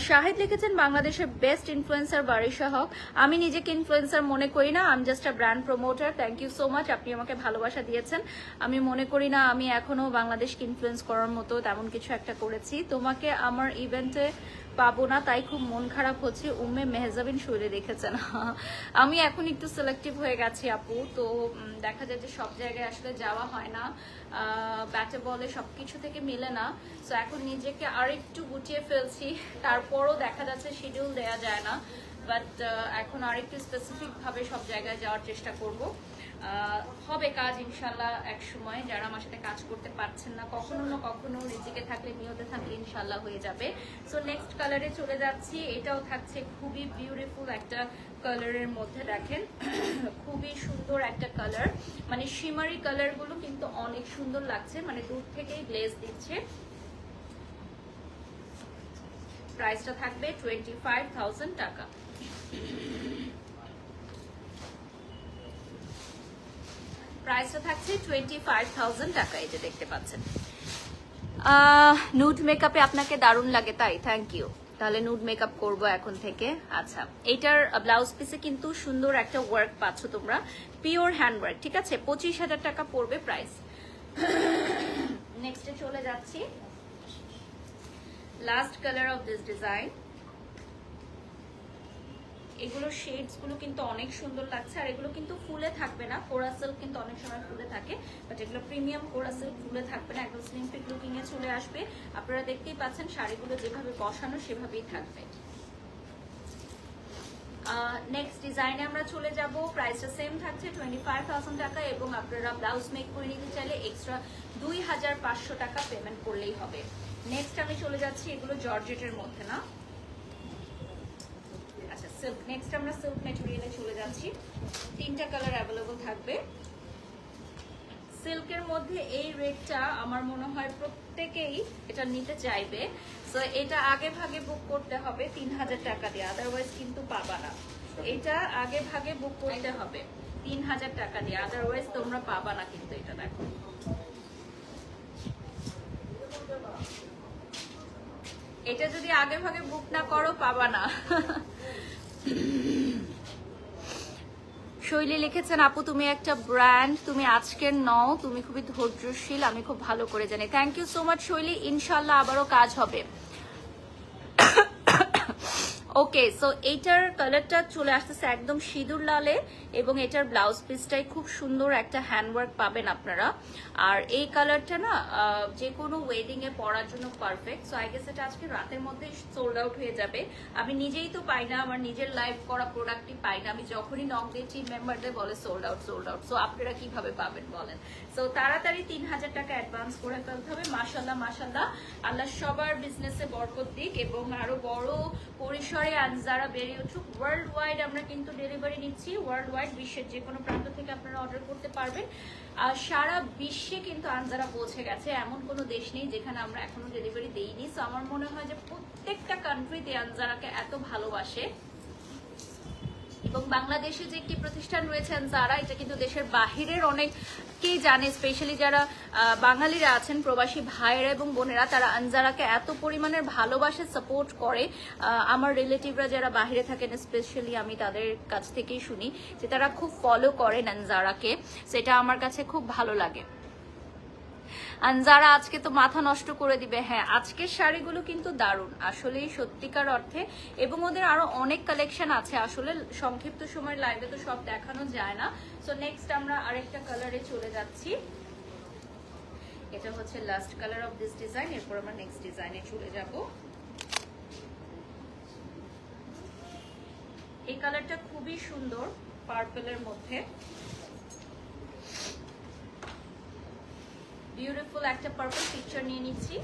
শাহিদ লিখেছেন বাংলাদেশের বেস্ট ইনফ্লুয়েন্সার বারিশা হক। আমি নিজেকে ইনফ্লুয়েন্সার মনে করি না, আমি just a brand promoter. Thank you so much, আপনি আমাকে ভালোবাসা দিয়েছেন। আমি মনে করি না আমি এখনো বাংলাদেশকে ইনফ্লুয়েন্স করার মতো তেমন কিছু একটা করেছি। তোমাকে আমার ইভেন্টে পাবো না, তাই খুব মন খারাপ হচ্ছে, উম্মে মেহজাবিন শৈলে রেখেছেন। আমি এখন একটু সিলেক্টিভ হয়ে গেছি আপু, তো দেখা যায় যে সব জায়গায় আসলে যাওয়া হয় না, ব্যাটে বলে সবকিছু থেকে মিলে না। সো এখন নিজেকে আর একটু গুটিয়ে ফেলছি, তারপরও দেখা যাচ্ছে শিডিউল দেয়া যায় না, বাট এখন আর একটু স্পেসিফিক ভাবে সব জায়গায় যাওয়ার চেষ্টা করব। হবে কাজ ইনশাল্লাহ এক সময়। যারা আমার সাথে কাজ করতে পারছেন না, কখনো না কখনো রিজিকে থাকলে, নিয়তে থাকলে ইনশাল্লাহ হয়ে যাবে। সো নেক্সট কালারে চলে যাচ্ছি। এটাও থাকছে খুবই বিউটিফুল একটা কালারের মধ্যে, দেখেন খুবই সুন্দর একটা কালার, মানে শিমারি কালারগুলো কিন্তু অনেক সুন্দর লাগছে, মানে দূর থেকেই গ্লেজ দিচ্ছে। প্রাইসটা থাকবে 25,000 টাকা। প্রাইসটা থাকছে 25,000 টাকা। এই যে দেখতে পাচ্ছেন, নুড মেকআপে আপনাকে দারুণ লাগে, তাই থ্যাংক ইউ। তাহলে নুড মেকআপ করব এখন থেকে। আচ্ছা, এইটার ব্লাউজ পিসে কিন্তু সুন্দর একটা ওয়ার্ক পাচ্ছ তোমরা, পিওর হ্যান্ড ওয়ার্ক, ঠিক আছে? 25,000 টাকা পড়বে প্রাইস। নেক্সটে চলে যাচ্ছি, last colour of this design. এগুলো শেডস গুলো কিন্তু অনেক সুন্দর লাগছে, আর এগুলো কিন্তু ফুলে থাকবে না। কোরা সিল্ক কিন্তু অনেক সময় ফুলে থাকে, বাট এগুলো প্রিমিয়াম কোরা সিল্ক, ফুলে থাকবে না, একদম স্লিম ফিট লুকিং এ চলে আসবে। আপনারা দেখতেই পাচ্ছেন শাড়িগুলো যেভাবে বসানো সেভাবেই থাকবে। নেক্সট ডিজাইনে আমরা চলে যাব। প্রাইসটা সেম থাকছে 25,000 টাকা, এবং আপনারা ব্লাউজ মেক করে নিতে চাইলে এক্সট্রা 2,500 টাকা পেমেন্ট করলেই হবে। নেক্সট আমি চলে যাচ্ছি, এগুলো জর্জেটের মধ্যে না, আচ্ছা সিল্ক। নেক্সট আমরা সিল্ক ম্যাটেরিয়ালে চলে যাচ্ছি। তিনটা কালার অ্যাভেলেবল থাকবে সিল্কের মধ্যে। এই রেটটা আমার মনে হয় প্রত্যেকেই এটা নিতে চাইবে। সো এটা আগে ভাগে বুক করতে হবে 3,000 টাকা দিয়ে, আদারওয়াইজ কিন্তু পাবা না। এটা আগে ভাগে বুক করতে হবে 3,000 টাকা দিয়ে, আদারওয়াইজ তোমরা পাবা না কিন্তু। এটা দেখো, এটা যদি আগে ভাগে বুক না করো পাবা না। শৈলী লিখেছেন আপু তুমি একটা ব্র্যান্ড, তুমি আজকের নও, তুমি খুবই ধৈর্যশীল, আমি খুব ভালো করে জানি। থ্যাংক ইউ সো মাচ শৈলী, ইনশাল্লাহ আবারও কাজ হবে। ওকে, সো এইটার কালারটা চলে আসতেছে একদম সিঁদুর লালে, এবং এটার ব্লাউজ পিসটাই খুব সুন্দর একটা হ্যান্ডওয়ার্ক পাবেন আপনারা। আর এই কালারটা না যে কোনো ওয়েডিং এ পরার জন্য পারফেক্ট। সো আই গেস এটা আজকে রাতের মধ্যে সোল্ড আউট হয়ে যাবে। আমি নিজেই তো পাই না, আমার নিজের লাইভ করা প্রোডাক্টই পাই না। আমি যখনই নক দিই টিম মেম্বারদের বলে sold out sold out. So আপনারা কিভাবে পাবেন বলেন? সো তাড়াতাড়ি 3000 টাকা অ্যাডভান্স করে ফেলতে হবে। মাশাল্লাহ মাশাল্লাহ, আল্লাহ সবার বিজনেসে বরকত দিক এবং আরো বড় পরিসরে আনজারা বেরিয়ে উঠুক। ওয়ার্ল্ড ওয়াইড আমরা কিন্তু ডেলিভারি নিচ্ছি, ওয়ার্ল্ড ওয়াইড বিশ্বের যে কোনো প্রান্ত থেকে আপনারা অর্ডার করতে পারবেন। আর সারা বিশ্বে কিন্তু আনজারা পৌঁছে গেছে, এমন কোনো দেশ নেই যেখানে আমরা এখনো ডেলিভারি দেইনি। সো আমার মনে হয় যে প্রত্যেকটা কান্ট্রিতে আনজারাকে এত ভালোবাসে। এবং বাংলাদেশে যে একটি প্রতিষ্ঠান রয়েছে আনজারা, এটা কিন্তু দেশের বাহিরের অনেকেই জানে, স্পেশালি যারা বাঙালিরা আছেন, প্রবাসী ভাইয়েরা এবং বোনেরা, তারা আনজারাকে এত পরিমাণের ভালোবাসে, সাপোর্ট করে। আমার রিলেটিভরা যারা বাহিরে থাকেন স্পেশালি, আমি তাদের কাছ থেকেই শুনি যে তারা খুব ফলো করেন আনজারাকে। সেটা আমার কাছে খুব ভালো লাগে। আনজারা আজকে তো মাথা নষ্ট করে দিবে। হ্যাঁ, আজকের শাড়িগুলো কিন্তু দারুণ, আসলেই সত্যিকার অর্থে, এবং ওদের আরো অনেক কালেকশন আছে। আসলে সংক্ষিপ্ত সময়ের লাইভে তো সব দেখানো যায় না। সো নেক্সট আমরা আরেকটা কালারে চলে যাচ্ছি। এটা হচ্ছে last colour of this design, এরপর আমরা নেক্সট ডিজাইনে চলে যাব। এই কালারটা খুবই সুন্দর, পার্পলের মধ্যে বিউটিফুল একটা পার্পল পিকচার নিয়ে নিচ্ছি।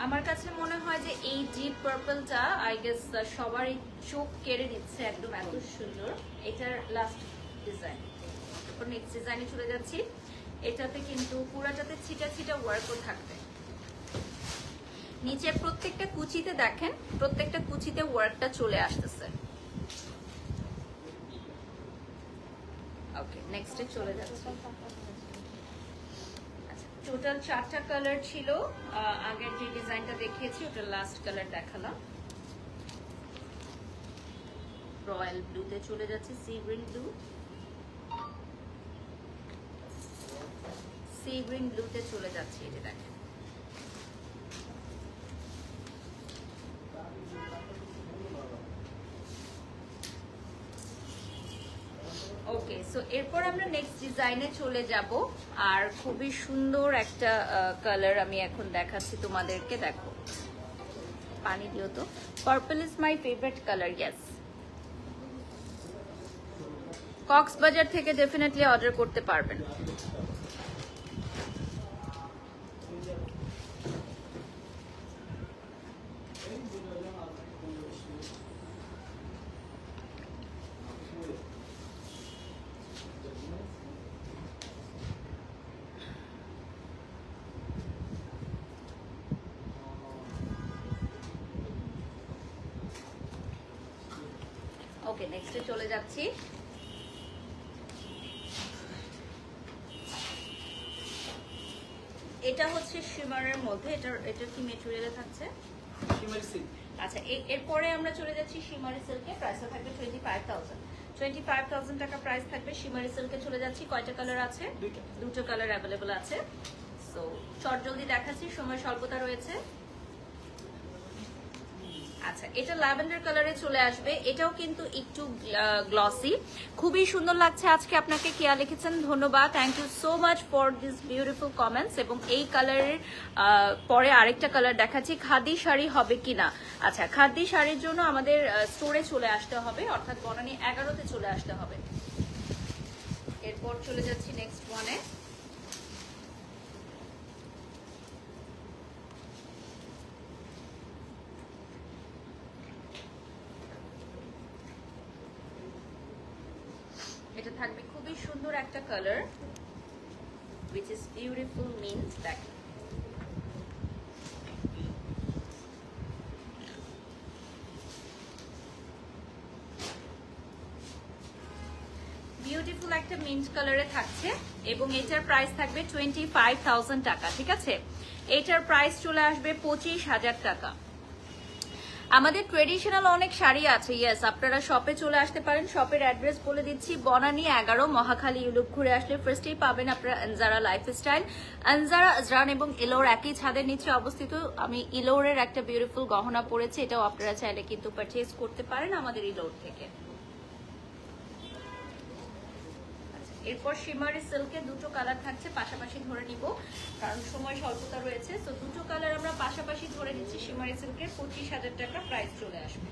আমার কাছে মনে হয় যে এই ডিপ পার্পলটা আই গেস সবারই চোখ কেড়ে নিচ্ছে, একদম এত সুন্দর। এটার লাস্ট ডিজাইন, তারপর নেক্সট ডিজাইনে চলে যাচ্ছি। এটাতে কিন্তু পুরাটাতে ছিটা ছিটা ওয়ার্কও থাকবে। নিচে প্রত্যেকটা কুচিতে দেখেন, প্রত্যেকটা কুচিতে ওয়ার্কটা চলে আসতেছে। ওকে, নেক্সটে চলে যাচ্ছে। আচ্ছা, টোটাল 4টা কালার ছিল। আগের যে ডিজাইনটা দেখিয়েছি ওটা লাস্ট কালার দেখালাম। রয়্যাল ব্লুতে চলে যাচ্ছে, sea green blue, sea green ব্লুতে চলে যাচ্ছে। এটা দেখেন, ওকে। সো এরপর আমরা নেক্সট ডিজাইনে চলে যাব। আর খুবই সুন্দর একটা কালার আমি এখন দেখাচ্ছি তোমাদেরকে। দেখো, পানি দিও তো। Purple is my favourite colour. Yes, Cox's Bazar থেকে ডেফিনেটলি অর্ডার করতে পারবেন। ওকে, নেক্সটে চলে যাচ্ছি। এটা হচ্ছে শিমারের মধ্যে। এটা কি ম্যাটেরিয়ালে থাকছে? শিমারি সিল্ক। আচ্ছা, এরপরে আমরা চলে যাচ্ছি শিমারি সিল্কে। প্রাইসটা থাকবে 25,000 টাকা প্রাইস থাকবে। শিমারি সিল্কে চলে যাচ্ছি। কয়টা কালার আছে? দুটো কালার অ্যাভেলেবল আছে। সো চট জলদি দেখাচ্ছি, সময় স্বল্পতা রয়েছে। আচ্ছা, এটা ল্যাভেন্ডার কালারে চলে আসবে। এটাও কিন্তু একটু গ্লসি, খুবই সুন্দর লাগছে। আজকে আপনাকে কেয়া লিখেছেন, ধন্যবাদ, thank you so much for this beautiful comments. এবং এই কালারের পরে আরেকটা কালার দেখাচ্ছি। খাদি শাড়ি হবে কিনা? আচ্ছা, খাদি শাড়ির জন্য আমাদের স্টোরে চলে আসতে হবে, অর্থাৎ বনানী 11তে চলে আসতে হবে। এরপর চলে যাচ্ছি নেক্সট ওয়ানে। এটা থাকবে খুবই সুন্দর একটা colour, which is beautiful mint। দেখেন, বিউটিফুল একটা মিন্ট কালারে থাকছে এবং এটার প্রাইস থাকবে 25,000 টাকা। ঠিক আছে, এটার প্রাইস চলে আসবে 25,000 টাকা। আমাদের ট্রেডিশনাল অনেক শাড়ি আছে, ইয়েস, আপনারা শপে চলে আসতে পারেন। শপের অ্যাড্রেস বলে দিচ্ছি, বনানী 11 মহাখালী ইউলুপ ঘুরে আসলে ফার্স্টেই পাবেন আপনারা আনজারা লাইফস্টাইল। আনজারা আজরান এবং ইলোর একই ছাদের নিচে অবস্থিত। আমি ইলোরের একটা বিউটিফুল গহনা পরেছি, এটাও আপনারা চাইলে কিন্তু পারচেজ করতে পারেন আমাদের ইলোর থেকে। এরপর শিমারি সিল্কে দুটো কালার থাকছে, পাশাপাশি ধরে নিব কারণ সময় স্বল্পতা রয়েছে। তো দুটো কালার আমরা পাশাপাশি ধরে নিচ্ছি। শিমারি সিল্কের 25,000 টাকা প্রাইস চলে আসবে।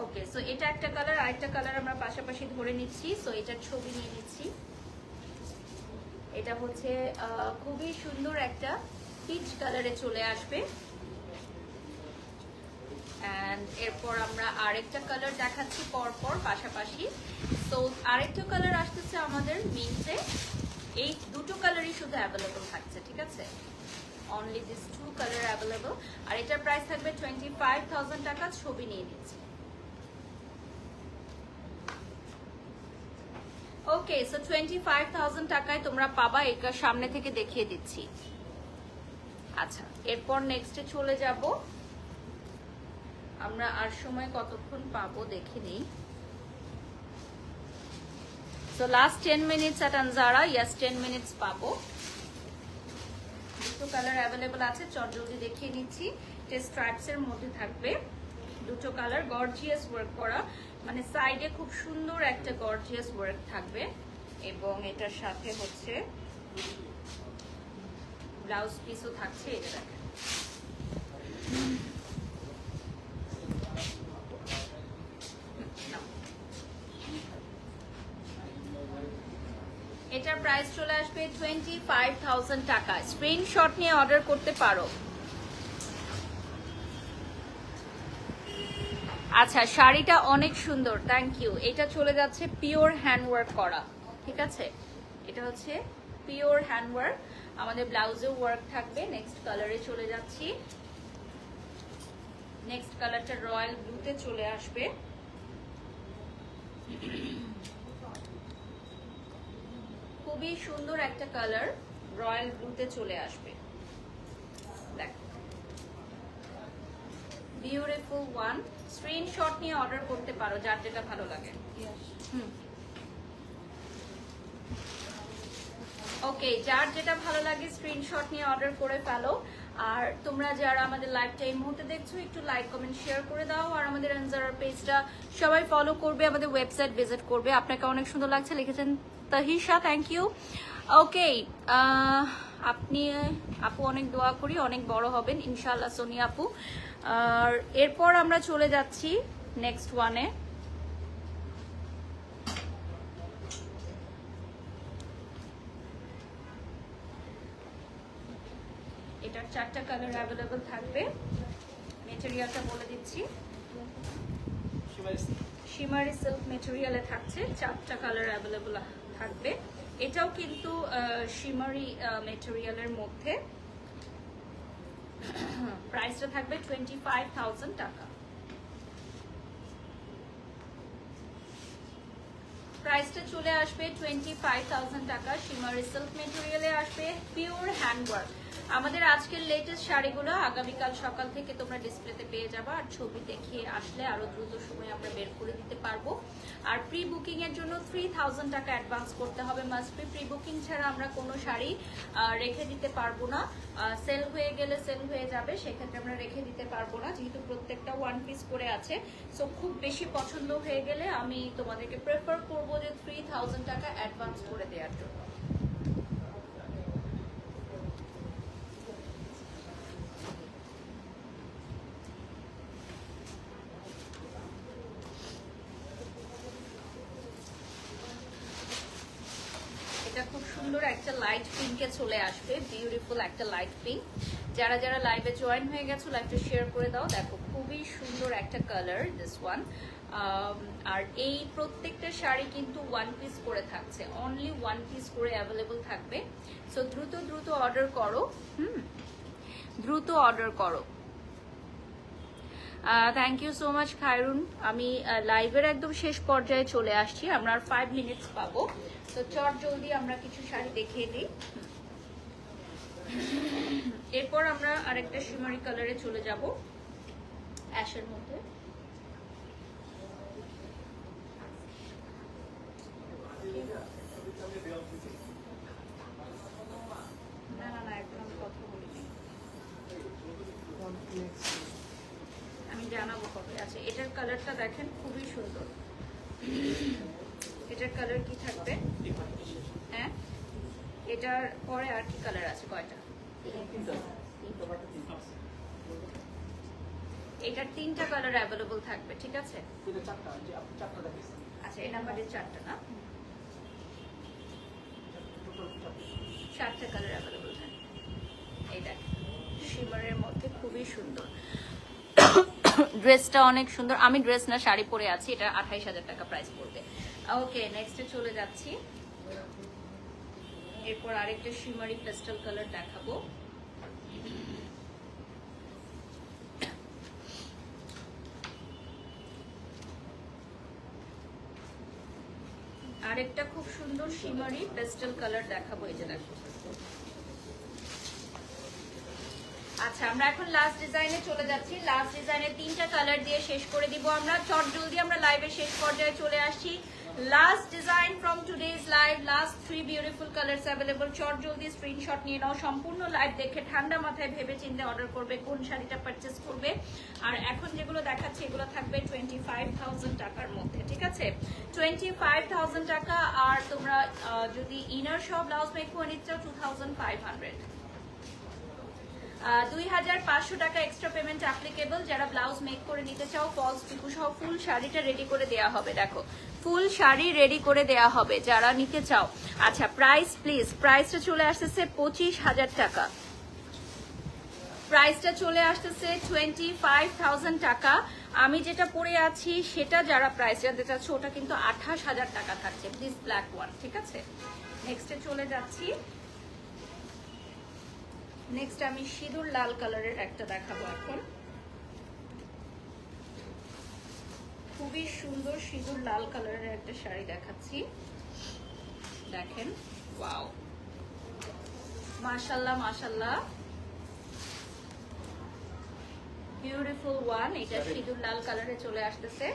ওকে, সো এটা একটা কালার, আরেকটা কালার আমরা পাশাপাশি ধরে নিচ্ছি। সো এটার ছবি নিয়ে নিচ্ছি। এটা হচ্ছে খুবই সুন্দর একটা পিচ কালারে চলে আসবে। এন্ড এরপর আমরা আরেকটা কালার দেখাচ্ছি পরপর পাশাপাশি। তো আরেকটা কালার আসতেছে আমাদের মিন্টে। এই দুটো কালারই শুধু অ্যাভেলেবল থাকছে, ঠিক আছে? Only this two colour available. আর এটার প্রাইস থাকবে 25,000 টাকা। ছবি নিয়ে নিচ্ছি। ওকে, সো 25,000 টাকায় তোমরা পাবা। এটা সামনে থেকে দেখিয়ে দিচ্ছি। আচ্ছা, এরপর নেক্সটে চলে যাব আমরা। আর সময় কতক্ষণ পাবো দেখে নিই। সো লাস্ট 10 মিনিটস এট আনজারা। ইয়েস, 10 মিনিটস পাবো। দুটো কালার অ্যাভেলেবল আছে, চট জলদি দেখিয়ে নিচ্ছি। স্ট্রাইপস এর মধ্যে থাকবে দুটো কালার, গর্জিয়াস ওয়ার্ক করা, মানে সাইডে খুব সুন্দর একটা গর্জিয়াস ওয়ার্ক থাকবে। এবং এটার সাথে হচ্ছে ব্লাউজ পিসও থাকছে। এটা দেখেন, এটার প্রাইস চলে আসবে 25,000 টাকা। স্ক্রিনশট নিয়ে অর্ডার করতে পারো। আচ্ছা, শাড়িটা অনেক সুন্দর, থ্যাংক ইউ। এটা চলে যাচ্ছে পিওর হ্যান্ডওয়ার্ক করা, ঠিক আছে? এটা হচ্ছে পিওর হ্যান্ডওয়ার্ক, আমাদের ব্লাউজে ওয়ার্ক থাকবে। নেক্সট কালারে চলে যাচ্ছি। নেক্সট কালারটা রয়্যাল ব্লুতে চলে আসবে। খুবই সুন্দর একটা কালার, রয়্যাল ব্লুতে চলে আসবে। দেখো, বিউটিফুল ওয়ান। স্ক্রিনশট নিয়ে অর্ডার করতে পারো যার যেটা ভালো লাগে। ওকে, যার যেটা ভালো লাগে স্ক্রিনশট নিয়ে অর্ডার করে ফেলো। আর তোমরা যারা আমাদের লাইভটা এই মুহূর্তে দেখছো, একটু লাইক কমেন্ট শেয়ার করে দাও। আর আমাদের আনজারার পেজটা সবাই ফলো করবে, আমাদের ওয়েবসাইট ভিজিট করবে। আপনাকে অনেক সুন্দর লাগছে লিখেছেন তাহিশা, থ্যাংক ইউ। ওকে, আপু অনেক দোয়া করি অনেক বড় হবেন ইনশাআল্লাহ সোনিয়া আপু। আর এরপর আমরা চলে যাচ্ছি নেক্সট ওয়ানে। এটার 4টা কালার অ্যাভেলেবল থাকবে। মেটেরিয়ালটা বলে দিচ্ছি, শিমারি সিল্ক মেটেরিয়ালে থাকছে। 4টা কালার অ্যাভেলেবল থাকবে। এটাও কিন্তু শিমারি মেটেরিয়ালের মধ্যে। প্রাইসটা থাকবে 25,000 টাকা। প্রাইসটা চলে আসবে 25,000 টাকা। শিমারি সিল্ক মেটেরিয়ালে আসবে, পিওর হ্যান্ডওয়ার্ক। আমাদের আজকের লেটেস্ট শাড়িগুলো আগামীকাল সকাল থেকে তোমরা ডিসপ্লেতে পেয়ে যাবা। আর ছবি দেখিয়ে আসলে আরো দ্রুত সময় আমরা বের করে দিতে পারবো। আর প্রি বুকিং এর জন্য 3,000 টাকা অ্যাডভান্স করতে হবে মাস্ট বি। প্রি বুকিং ছাড়া আমরা কোনো শাড়ি রেখে দিতে পারবো না। সেল হয়ে গেলে সেল হয়ে যাবে, সেক্ষেত্রে আমরা রেখে দিতে পারবো না, যেহেতু প্রত্যেকটা ওয়ান পিস করে আছে। সো খুব বেশি পছন্দ হয়ে গেলে আমি তোমাদেরকে প্রেফার করবো যে 3,000 টাকা অ্যাডভান্স করে দেওয়ার জন্য। এটা খুব সুন্দর একটা লাইট পিঙ্কে চলে আসবে, বিউটিফুল একটা লাইট পিঙ্ক। যারা যারা লাইভে জয়েন হয়ে গেছো লাইভটা শেয়ার করে দাও। দেখো, খুবই সুন্দর একটা কালার দিস ওয়ান। আর এই প্রত্যেকটা শাড়ি কিন্তু ওয়ান পিস করে থাকছে, অনলি ওয়ান পিস করে অ্যাভেলেবল থাকবে। সো দ্রুত দ্রুত অর্ডার করো, দ্রুত অর্ডার করো। Thank you so much Khairun. আমি লাইভের একদম শেষ পর্যায়ে চলে আসছি, আমরা আর 5 মিনিটস পাবো। তো চট জলদি আমরা কিছু শাড়ি দেখিয়ে দিই। এরপর আমরা আরেকটা শিমারি কালারে চলে যাব, অ্যাশের মধ্যে। না না না, এখন আমি কথা বলিনি, আমি জানাবো কবে। আচ্ছা, এটার কালারটা দেখেন খুবই সুন্দর। এটার কালার কি থাকবে? হ্যাঁ, এটার পরে আর কি কালার আছে? কয়টা? এটার 3টা কালার অ্যাভেলেবল থাকবে, ঠিক আছে? আচ্ছা, এই নাম্বারের 4টা না, 7টা কালার অ্যাভেলেবল থাকবে। এই দেখেন শিমারের মধ্যে খুবই সুন্দর। ড্রেসটা অনেক সুন্দর। আমি ড্রেস না, শাড়ি পরে আছি। এটা 28,000 টাকা প্রাইস পড়বে। ওকে, নেক্সটে চলে যাচ্ছি। এরপর আরেকটা শিমারি পেস্টাল কালার দেখাবো। আরেকটা খুব সুন্দর শিমারি পেস্টাল কালার দেখাবো, এই যে দেখো। আচ্ছা, আমরা এখন লাস্ট ডিজাইনে চলে যাচ্ছি। লাস্ট ডিজাইনে 3টা কালার দিয়ে শেষ করে দিব আমরা। চট জলদি আমরা লাইভের শেষ পর্যায়ে চলে আসছি। Last design from today's live, last 3 beautiful colours available. চট জলদি স্ক্রিনশট নিয়ে নাও। সম্পূর্ণ লাইভ দেখে ঠান্ডা মাথায় ভেবে চিন্তে অর্ডার করবে কোন শাড়িটা পারচেজ করবে। আর এখন যেগুলো দেখাচ্ছি এগুলো থাকবে 25,000 টাকার মধ্যে, ঠিক আছে? 25,000 টাকা। আর তোমরা যদি ইনার সহ ব্লাউজ মেক করে নিচ্ছ 2,500, 2,500 টাকা এক্সট্রা পেমেন্ট অ্যাপ্লিকেবল। যারা ব্লাউজ মেক করে নিতে চাও ফলস পিকু সহ ফুল শাড়িটা রেডি করে দেয়া হবে। দেখো, ফুল শাড়ি রেডি করে দেয়া হবে যারা নিতে চাও। আচ্ছা, প্রাইস প্লিজ, প্রাইসটা চলে আসতেছে 25,000 টাকা। প্রাইসটা চলে আসতেছে 25,000 টাকা। আমি যেটা পরে আছি সেটা যারা প্রাইস জানতে চাচ্ছ ওটা কিন্তু 28,000 টাকা থাকছে, দিস ব্ল্যাক ওয়ান, ঠিক আছে? নেক্সটে চলে যাচ্ছি। নেক্সট আমি সিঁদুর লাল কালারের একটা দেখাবো এখন। খুবই সুন্দর সিঁদুর লাল কালারের একটা শাড়ি দেখাচ্ছি, দেখেন। ওয়াও, মাশাআল্লাহ মাশাআল্লাহ, বিউটিফুল ওয়ান। এটা সিঁদুর লাল কালারে চলে আসতেছে,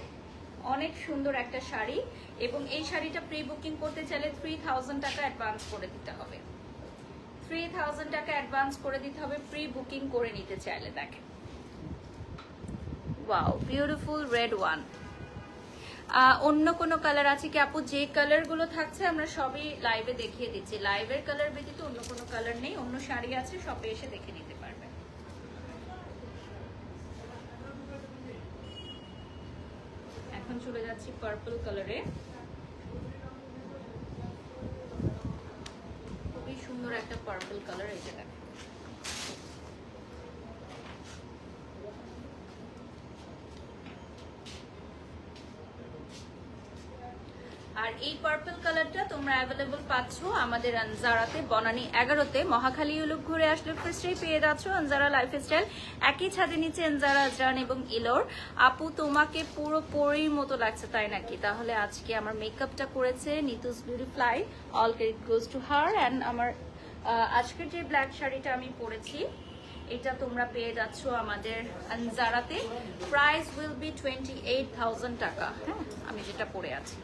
অনেক সুন্দর একটা শাড়ি। এবং এই শাড়িটা প্রি বুকিং করতে চাইলে 3,000 টাকা অ্যাডভান্স করে দিতে হবে। 3,000 টাকা অ্যাডভান্স করে দিতে হবে প্রি বুকিং করে নিতে চাইলে। দেখেন, ওয়াও, বিউটিফুল রেড ওয়ান। অন্য কোনো কালার আছে কি আপু? যে কালারগুলো থাকছে আমরা সবই লাইভে দেখিয়ে দিচ্ছি। লাইভের কালার ব্যতীত অন্য কোনো কালার নেই। অন্য শাড়ি আছে, সবে এসে দেখে নিতে পারবেন। এখন চলে যাচ্ছি পার্পল কালারে। খুবই সুন্দর একটা পার্পল কালার, এই যে দেখেন। আর এই পার্পল কালারটা তোমরা অ্যাভেলেবল পাচ্ছ আমাদের আনজারাতে, বনানী 11-তে। মহাখালী লুক ঘুরে আসলে ফার্স্টেই পেয়ে যাচ্ছ আনজারা লাইফস্টাইল। একই ছাদের নিচে আনজারা, আজরান এবং ইলোর। আপু তোমাকে পুরো পরীর মতো লাগছে, তাই নাকি? তাহলে আজকে আমার মেকআপটা করেছে Nitus beauty fly, all credit goes to her. And আমার আজকের যে ব্ল্যাক শাড়িটা আমি পরেছি এটা তোমরা পেয়ে যাচ্ছ আমাদের আনজারাতে। প্রাইস উইল বি 28,000 টাকা। হ্যাঁ, আমি যেটা পরে আছি।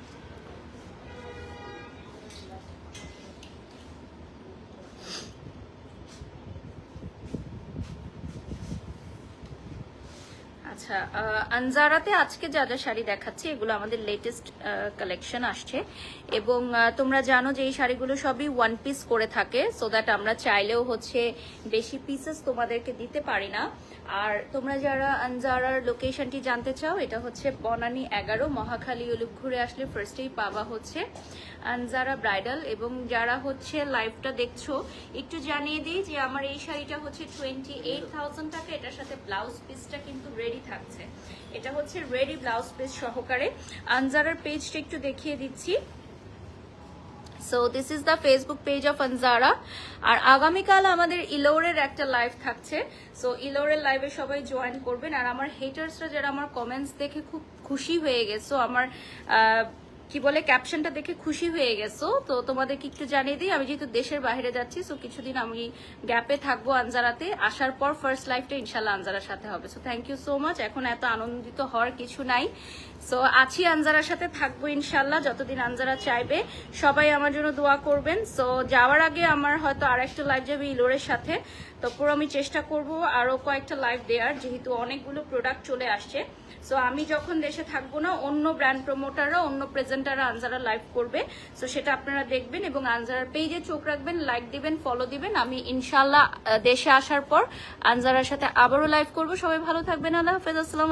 আচ্ছা, আনজারাতে আজকে যা যা শাড়ি দেখাচ্ছি এগুলো আমাদের লেটেস্ট কালেকশন আসছে। এবং তোমরা জানো যে এই শাড়িগুলো সবই ওয়ান পিস করে থাকে, সো দ্যাট আমরা চাইলেও হচ্ছে বেশি পিসেস তোমাদেরকে দিতে পারি না। আর তোমরা যারা আনজারার লোকেশনটি জানতে চাও, এটা হচ্ছে বনানী 11, মহাখালী লুক ঘুরে আসলে ফার্স্টেই পাবা হচ্ছে আনজারা ব্রাইডাল। এবং যারা হচ্ছে লাইভটা দেখছো একটু জানিয়ে দিই যে আমার এই শাড়িটা হচ্ছে 28,000 টাকা। এটার সাথে ব্লাউজ পিসটা কিন্তু রেডি থাকছে। এটা হচ্ছে রেডি ব্লাউজ পিস সহকারে। আনজারার পেজটা একটু দেখিয়ে দিচ্ছি। So this is the Facebook page of Anjara. আর আগামীকাল আমাদের ইলোরের একটা লাইভ থাকছে, সো ইলোরের লাইভে সবাই জয়েন করবেন। আর আমার হেটার্সরা যারা আমার কমেন্টস দেখে খুব খুশি হয়ে গেছো, আমার কি বলে ক্যাপশনটা দেখে খুশি হয়ে গেছো, তো তোমাদেরকে একটু জানিয়ে দিই আমি যেহেতু দেশের বাইরে যাচ্ছি, সো কিছুদিন আমি গ্যাপে থাকবো আনজারাতে। আসার পর ফার্স্ট লাইফটা ইনশাল্লাহ আনজারার সাথে হবে। So thank you so much. এখন এত আনন্দিত হওয়ার কিছু নাই, সো আছি আনজারার সাথে থাকবো ইনশাল্লাহ যতদিন আনজারা চাইবে। সবাই আমার জন্য দোয়া করবেন। সো যাওয়ার আগে আমার হয়তো আরেকটা লাইভ যাবে ইলোরের সাথে, তো পুরো আমি চেষ্টা করব আরো কয়েকটা লাইভ দেওয়ার, যেহেতু অনেকগুলো প্রোডাক্ট চলে আসছে। সো আমি যখন দেশে থাকবো না, অন্য ব্র্যান্ড প্রমোটাররা, অন্য প্রেজেন্টাররা আনজারা লাইভ করবে, সো সেটা আপনারা দেখবেন এবং আনজারার পেজে চোখ রাখবেন, লাইক দিবেন, ফলো দিবেন। আমি ইনশাল্লাহ দেশে আসার পর আনজারার সাথে আবারও লাইভ করব। সবাই ভালো থাকবেন, আল্লাহ হাফেজ, আসসালাম।